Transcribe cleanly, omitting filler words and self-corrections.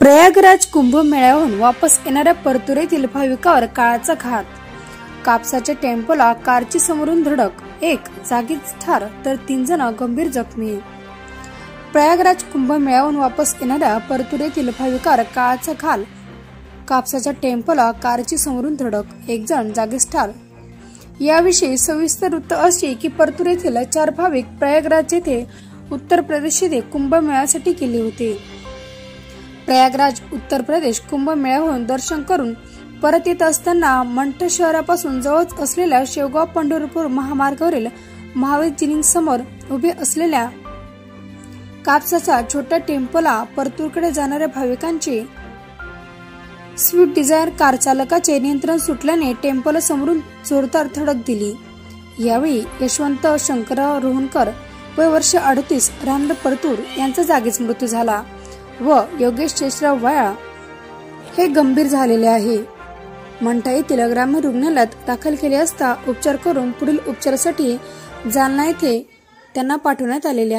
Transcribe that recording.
प्रयागराज कुंभमेळ्याहून वापस येणाऱ्या परतुरेतील भाविकावर काळाचा घात। कापसाच्या टेम्पोला कारची समोरून धडक, एक जागीच ठार तर 3 जण गंभीर जखमी। प्रयागराज कुंभमेळ्याहून वापस येणाऱ्या परतुरेतील भाविकावर काळाचा घाल, कापसाच्या टेम्पोला कारची समोरून धडक, 1 जण जागीच ठार। याविषयी सविस्तर वृत्त असे की परतुरेतील 4 भाविक प्रयागराज येथे उत्तर प्रदेश येथे कुंभमेळ्यासाठी गेले होते। प्रयागराज उत्तर प्रदेश कुंभमेळ्याहून दर्शन करून परत येत असताना मंठ शहरापासून जवळच असलेल्या शेवगाव पंढरपूर महामार्गावरील महावीर जिनिंग समोर उभे असलेल्या कापसाच्या छोट्या टेम्पोला परतूरकडे जाणाऱ्या भाविकांची स्विफ्ट डिझायर कार चालकाचे नियंत्रण सुटल्याने टेम्पोला समोरून जोरदार धडक दिली। यावेळी यशवंत शंकरराव रोहनकर वय वर्ष 38 राहणार परतूर यांचा जागीच मृत्यू झाला व योगेश शेषराव वाया हे गंभीर झालेले आहे। मंठा येथील ग्रामीण रुग्णालयात दाखल केले असता उपचार करून पुढील उपचारासाठी जालना येथे त्यांना पाठवण्यात आलेले आहे।